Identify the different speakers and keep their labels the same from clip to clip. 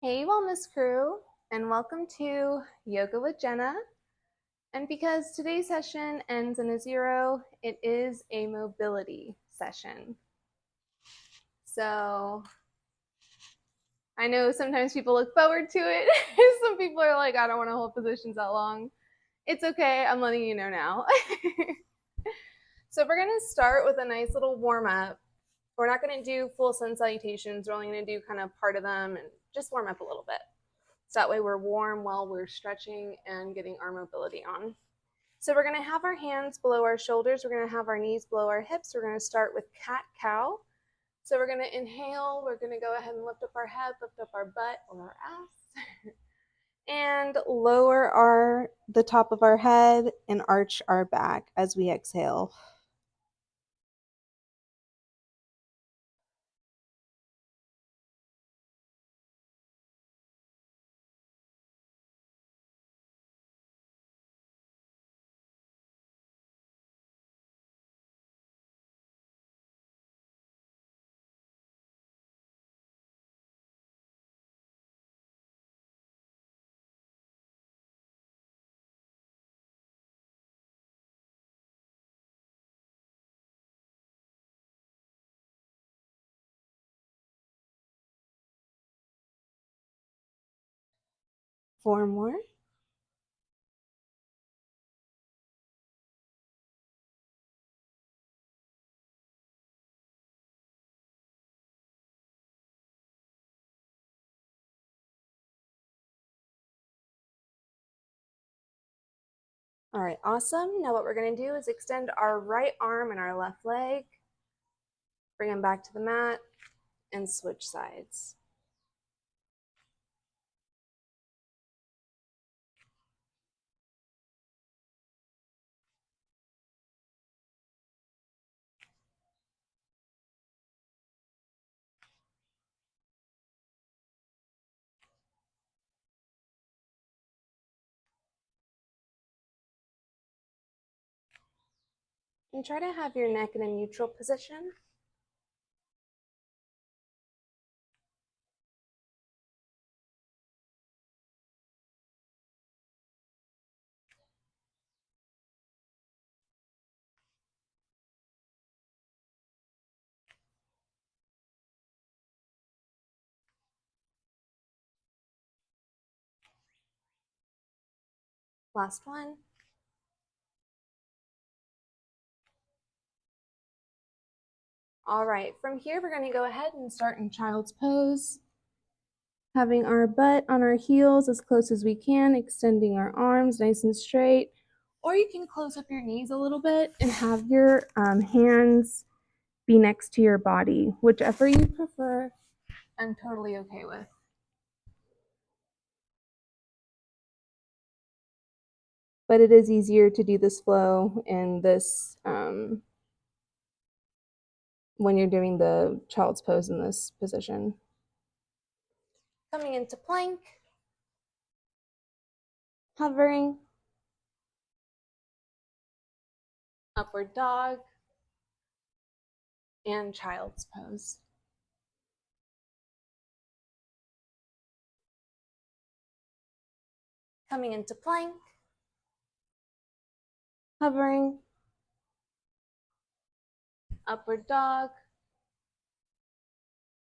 Speaker 1: Hey, Wellness Crew, and welcome to Yoga with Jenna. And because today's session ends in a 0, it is a mobility session. So I know sometimes people look forward to it. Some people are like, I don't want to hold positions that long. It's okay, I'm letting you know now. So we're going to start with a nice little warm up. We're not going to do full sun salutations. We're only going to do kind of part of them and just warm up a little bit. So that way we're warm while we're stretching and getting our mobility on. So we're going to have our hands below our shoulders. We're going to have our knees below our hips. We're going to start with cat-cow. So we're going to inhale. We're going to go ahead and lift up our head, lift up our butt or our ass, and lower the top of our head and arch our back as we exhale. Four more. All right, awesome. Now what we're going to do is extend our right arm and our left leg, bring them back to the mat, and switch sides. And try to have your neck in a neutral position. Last one. All right, from here, we're gonna go ahead and start in child's pose. Having our butt on our heels as close as we can, extending our arms nice and straight. Or you can close up your knees a little bit and have your hands be next to your body, whichever you prefer. I'm totally okay with. But it is easier to do this flow and this when you're doing the child's pose in this position. Coming into plank, hovering, upward dog, and child's pose. Coming into plank, hovering, upward dog,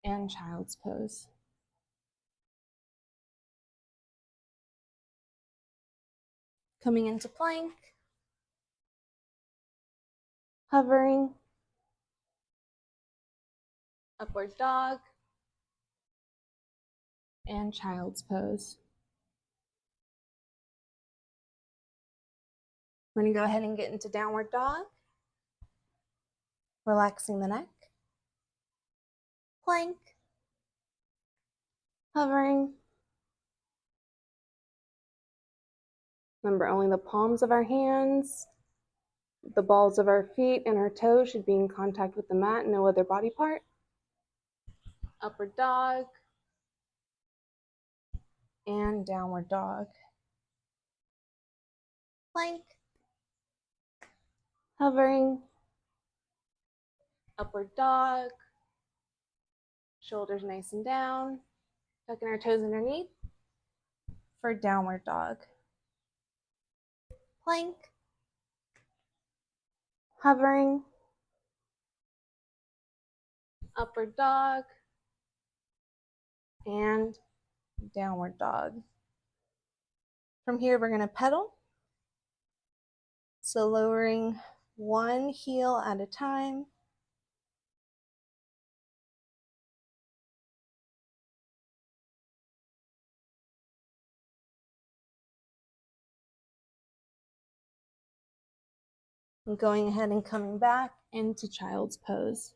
Speaker 1: and child's pose. Coming into plank, hovering, upward dog, and child's pose. We're going to go ahead and get into downward dog, relaxing the neck, plank, hovering. Remember, only the palms of our hands, the balls of our feet, and our toes should be in contact with the mat, no other body part. Upward dog, and downward dog. Plank, hovering, upward dog, shoulders nice and down, Tucking our toes underneath for downward dog. Plank. Hovering. Upward dog. And downward dog. From here, we're going to pedal. So lowering one heel at a time. And going ahead and coming back into child's pose.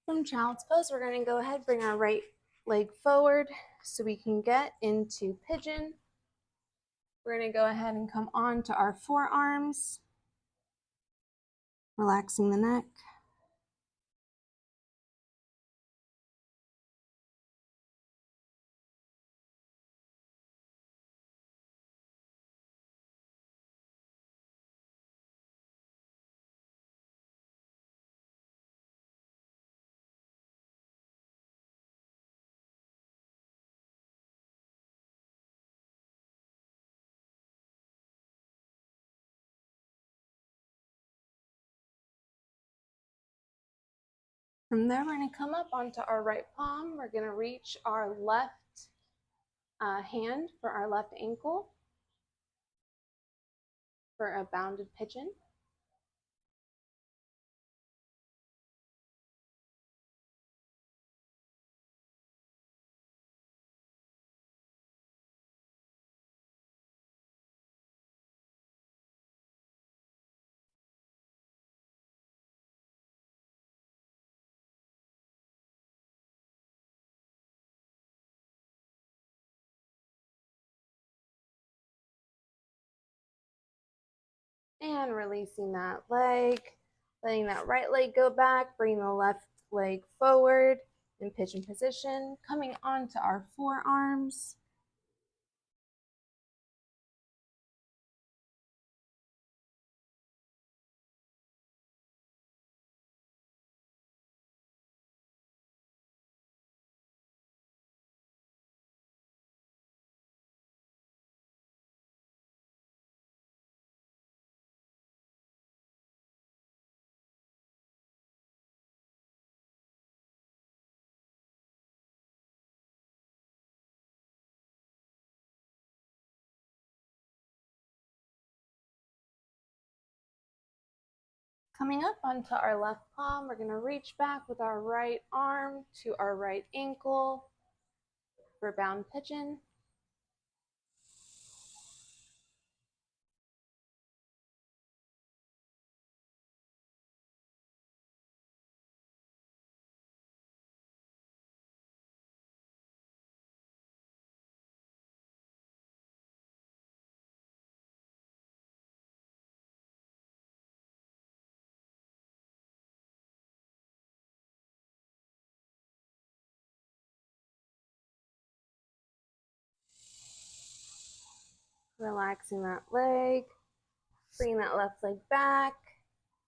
Speaker 1: From child's pose, we're going to go ahead, bring our right leg forward so we can get into pigeon. We're going to go ahead and come on to our forearms, relaxing the neck. From there, we're going to come up onto our right palm. We're going to reach our left hand for our left ankle for a bounded pigeon. And releasing that leg, letting that right leg go back, bring the left leg forward in pigeon position, coming onto our forearms. Coming up onto our left palm, we're going to reach back with our right arm to our right ankle for bound pigeon. Relaxing that leg, bringing that left leg back,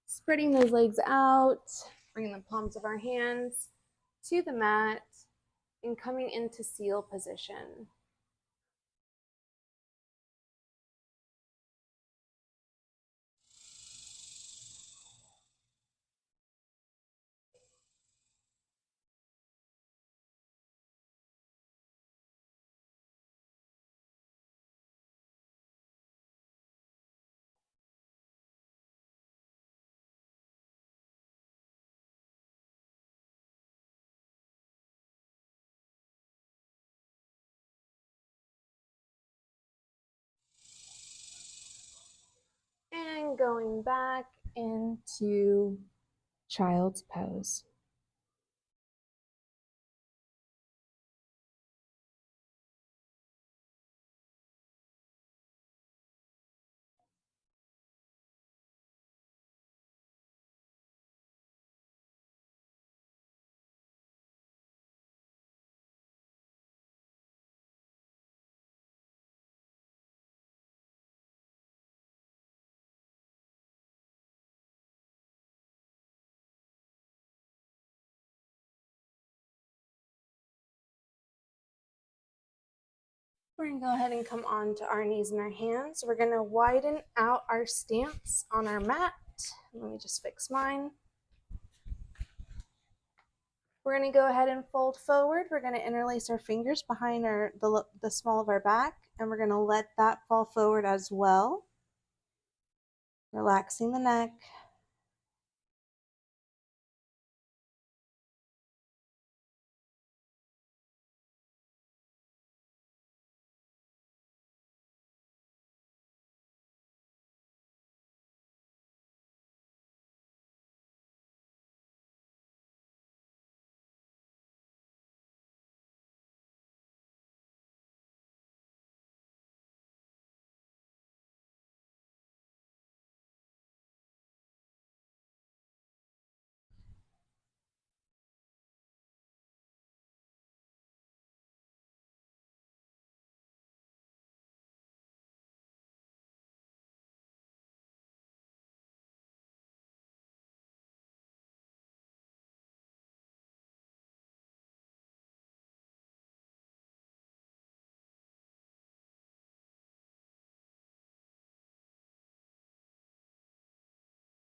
Speaker 1: spreading those legs out, bringing the palms of our hands to the mat, and coming into seal position. And going back into child's pose. We're going to go ahead and come onto our knees and our hands. We're going to widen out our stance on our mat. Let me just fix mine. We're going to go ahead and fold forward. We're going to interlace our fingers behind the small of our back, and we're going to let that fall forward as well, relaxing the neck.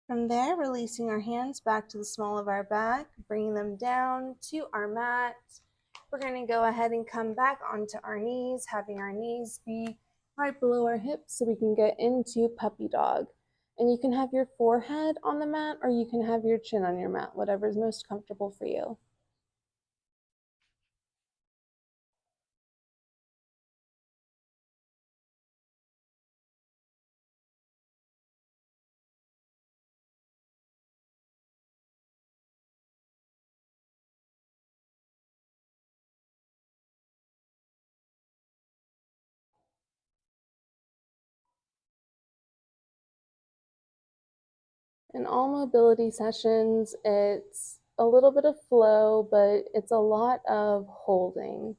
Speaker 1: From there, releasing our hands back to the small of our back, bringing them down to our mat. We're going to go ahead and come back onto our knees, having our knees be right below our hips so we can get into puppy dog. And you can have your forehead on the mat or you can have your chin on your mat, whatever is most comfortable for you. In all mobility sessions, it's a little bit of flow, but it's a lot of holding.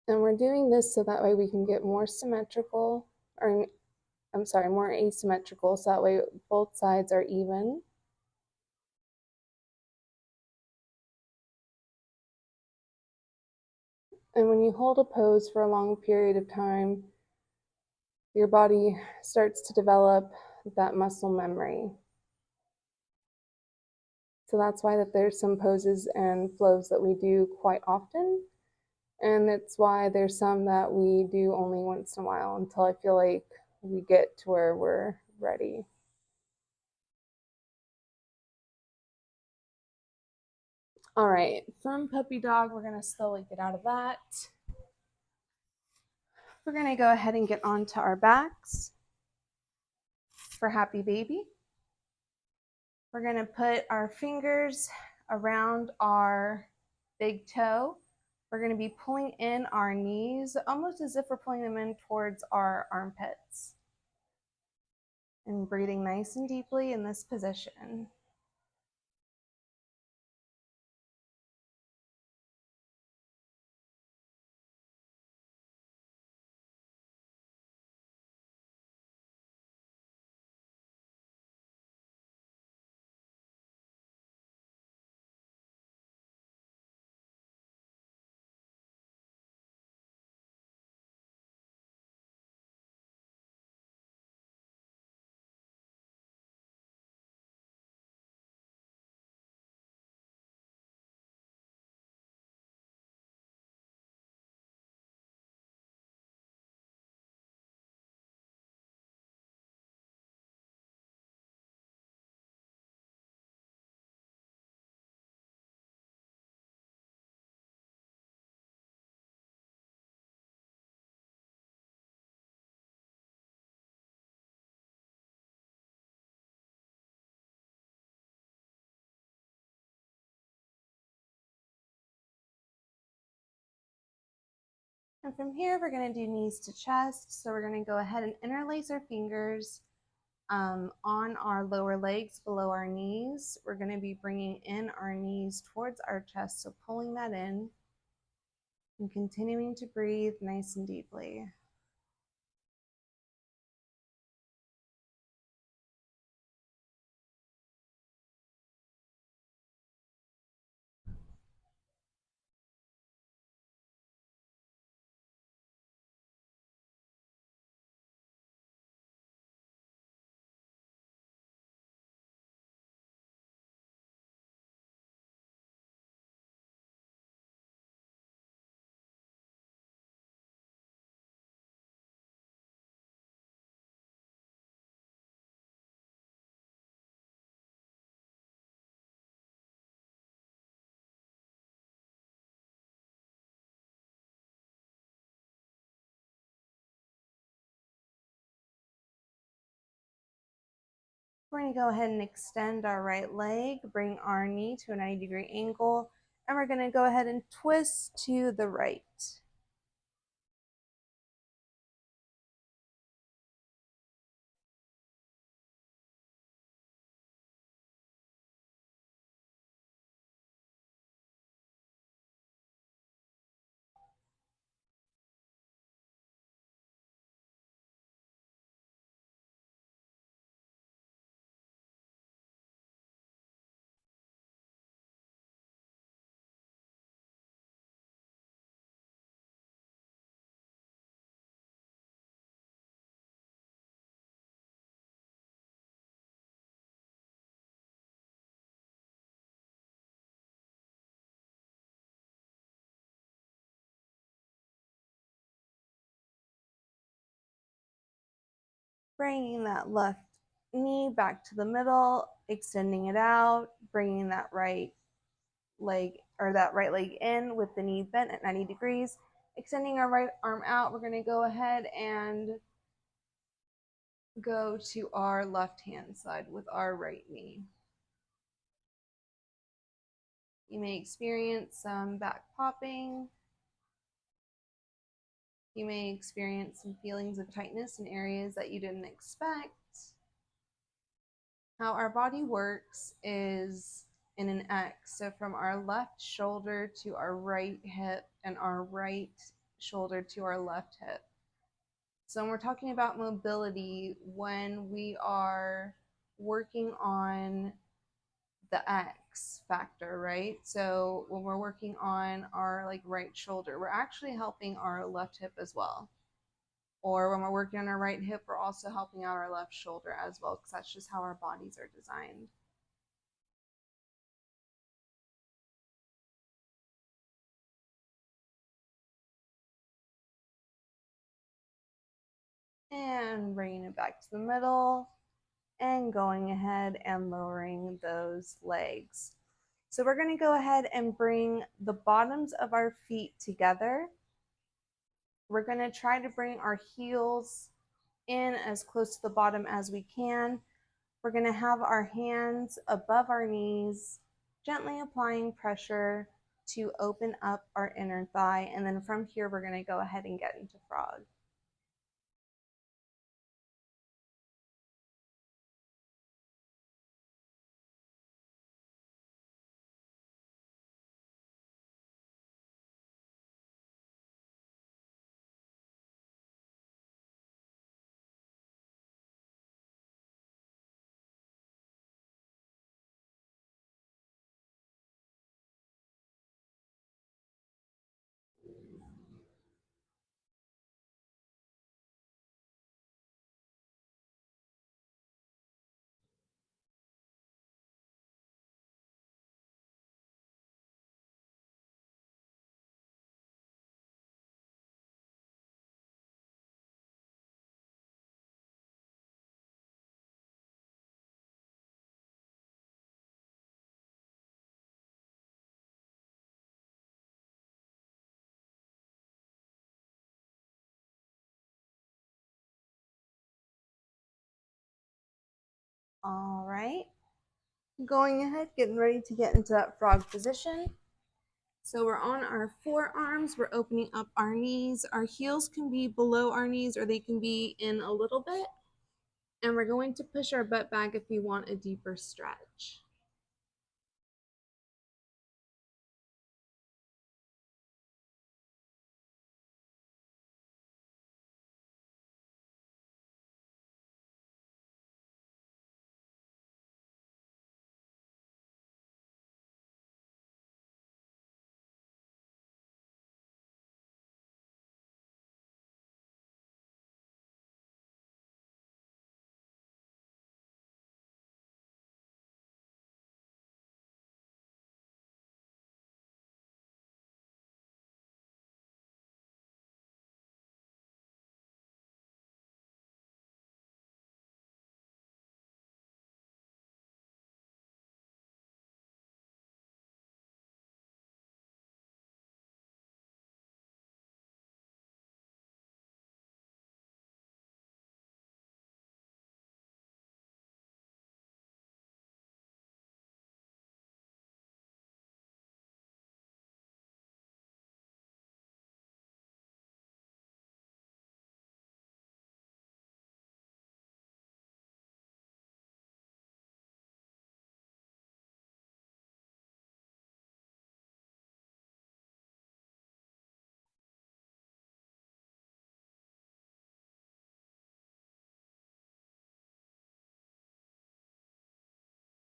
Speaker 1: And we're doing this so that way we can get more symmetrical, or I'm sorry, more asymmetrical, so that way both sides are even. And when you hold a pose for a long period of time, your body starts to develop that muscle memory. So that's why that there's some poses and flows that we do quite often. And that's why there's some that we do only once in a while until I feel like we get to where we're ready. All right, from puppy dog, we're gonna slowly get out of that. We're gonna go ahead and get onto our backs for happy baby. We're gonna put our fingers around our big toe. We're gonna be pulling in our knees, almost as if we're pulling them in towards our armpits. And breathing nice and deeply in this position. And from here, we're going to do knees to chest. So we're going to go ahead and interlace our fingers on our lower legs below our knees. We're going to be bringing in our knees towards our chest, so pulling that in and continuing to breathe nice and deeply. We're going to go ahead and extend our right leg, bring our knee to a 90-degree angle, and we're going to go ahead and twist to the right. Bringing that left knee back to the middle, extending it out, bringing that right leg in with the knee bent at 90 degrees, extending our right arm out. We're going to go ahead and go to our left hand side with our right knee. You may experience some back popping. You may experience some feelings of tightness in areas that you didn't expect. How our body works is in an X. So from our left shoulder to our right hip and our right shoulder to our left hip. So when we're talking about mobility, when we are working on the X factor, right? So when we're working on our right shoulder, we're actually helping our left hip as well. Or when we're working on our right hip, we're also helping out our left shoulder as well, because that's just how our bodies are designed. And bringing it back to the middle and going ahead and lowering those legs. So we're going to go ahead and bring the bottoms of our feet together. We're going to try to bring our heels in as close to the bottom as we can. We're going to have our hands above our knees, gently applying pressure to open up our inner thigh. And then from here, we're going to go ahead and get into frog. All right. Going ahead, getting ready to get into that frog position. So we're on our forearms, we're opening up our knees. Our heels can be below our knees or they can be in a little bit. And we're going to push our butt back if we want a deeper stretch.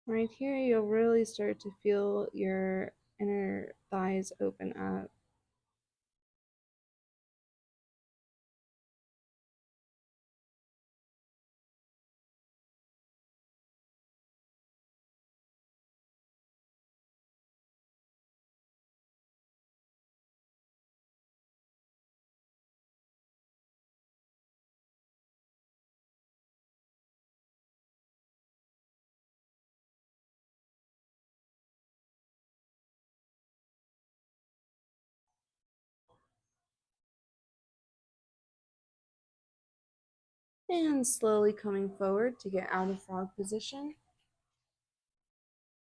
Speaker 1: Right here, you'll really start to feel your inner thighs open up. And slowly coming forward to get out of frog position.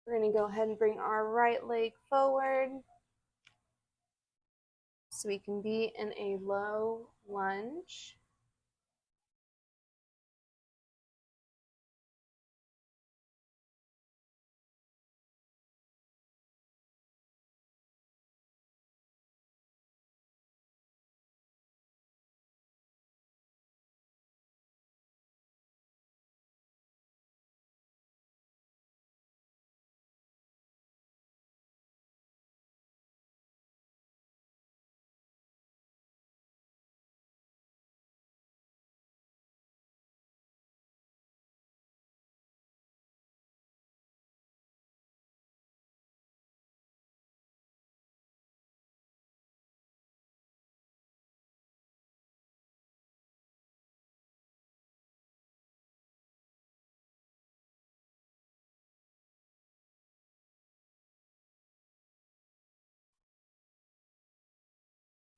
Speaker 1: We're going to go ahead and bring our right leg forward so we can be in a low lunge.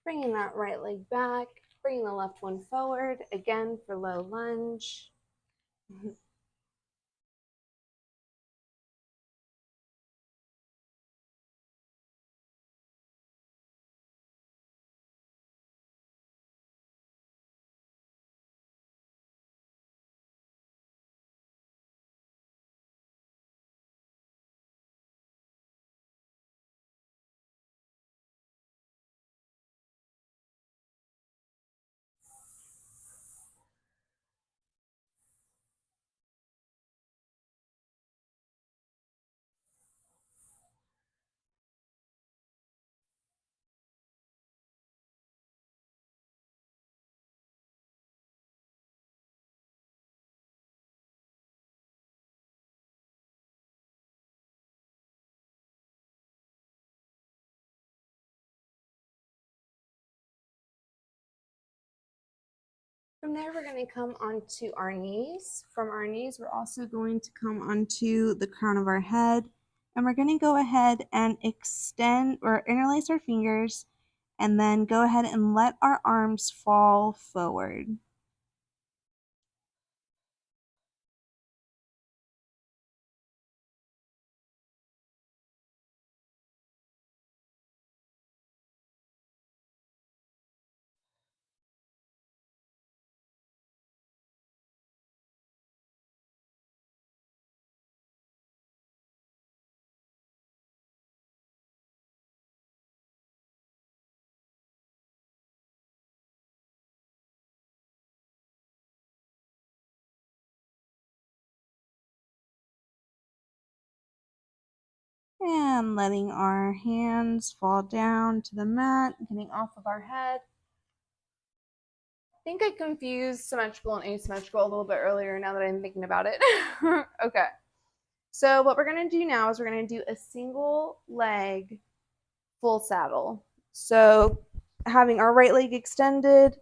Speaker 1: Bringing that right leg back, bringing the left one forward, again for low lunge. From there, we're going to come onto our knees. From our knees, we're also going to come onto the crown of our head. And we're going to go ahead and extend or interlace our fingers and then go ahead and let our arms fall forward. And letting our hands fall down to the mat, getting off of our head. I think I confused symmetrical and asymmetrical a little bit earlier now that I'm thinking about it. Okay. So what we're going to do now is we're going to do a single leg full saddle. So having our right leg extended,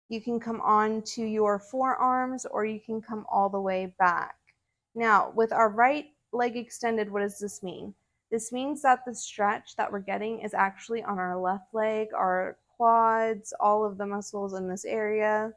Speaker 1: you can come on to your forearms or you can come all the way back. Now, with our right leg extended, what does this mean? This means that the stretch that we're getting is actually on our left leg, our quads, all of the muscles in this area.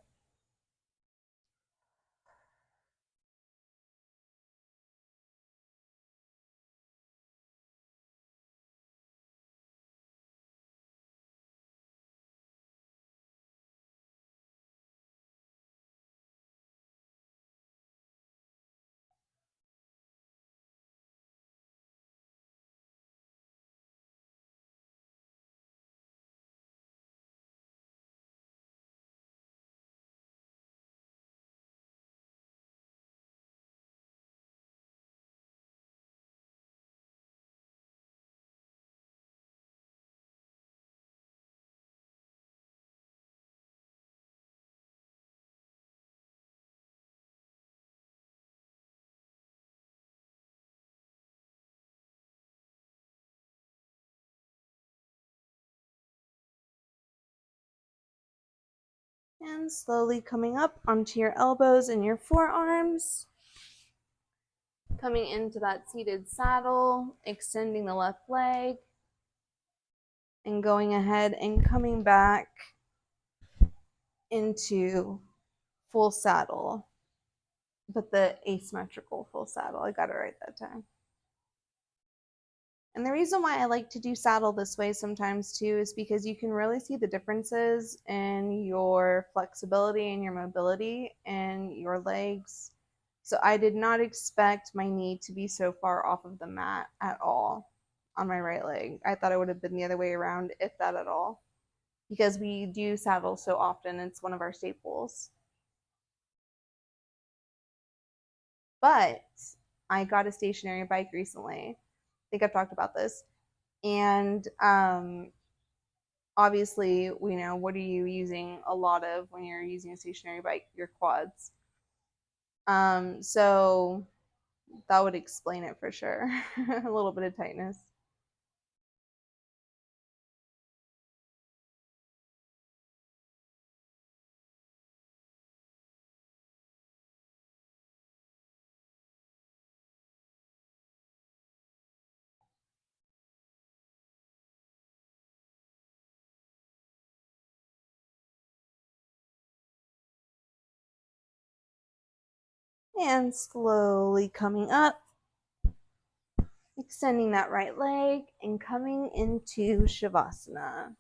Speaker 1: And slowly coming up onto your elbows and your forearms. Coming into that seated saddle, extending the left leg, and going ahead and coming back into full saddle, but the asymmetrical full saddle. I got it right that time. And the reason why I like to do saddle this way sometimes too is because you can really see the differences in your flexibility and your mobility and your legs. So I did not expect my knee to be so far off of the mat at all on my right leg. I thought it would have been the other way around, if that at all, because we do saddle so often. It's one of our staples. But I got a stationary bike recently. I think I've talked about this. And obviously, we know, what are you using a lot of when you're using a stationary bike? Your quads. So that would explain it for sure. A little bit of tightness. And slowly coming up, extending that right leg and coming into Shavasana.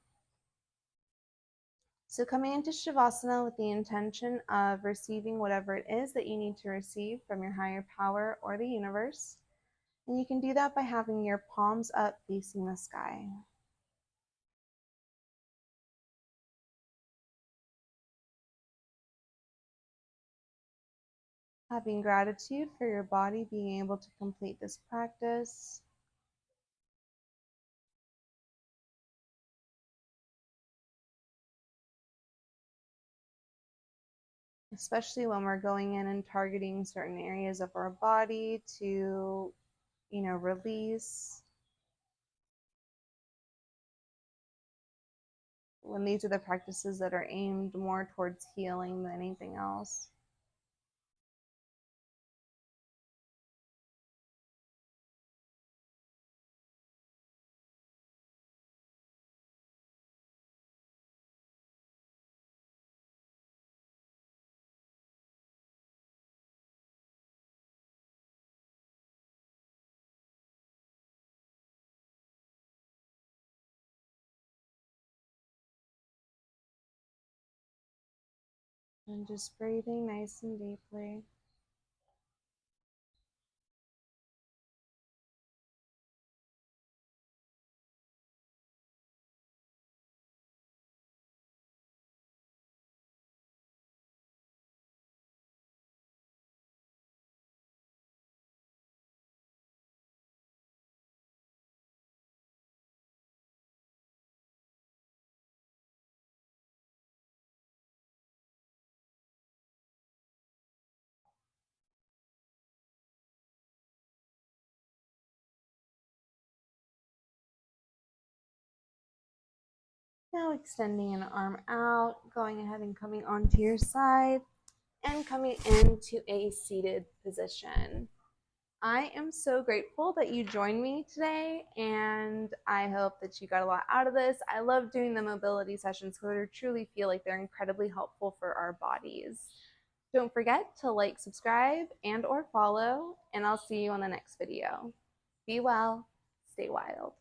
Speaker 1: So coming into Shavasana with the intention of receiving whatever it is that you need to receive from your higher power or the universe. And you can do that by having your palms up facing the sky. Having gratitude for your body being able to complete this practice. Especially when we're going in and targeting certain areas of our body to, release. When these are the practices that are aimed more towards healing than anything else. And just breathing nice and deeply. Now extending an arm out, going ahead and coming onto your side and coming into a seated position. I am so grateful that you joined me today, and I hope that you got a lot out of this. I love doing the mobility sessions because I truly feel like they're incredibly helpful for our bodies. Don't forget to like, subscribe, and or follow, and I'll see you on the next video. Be well, stay wild.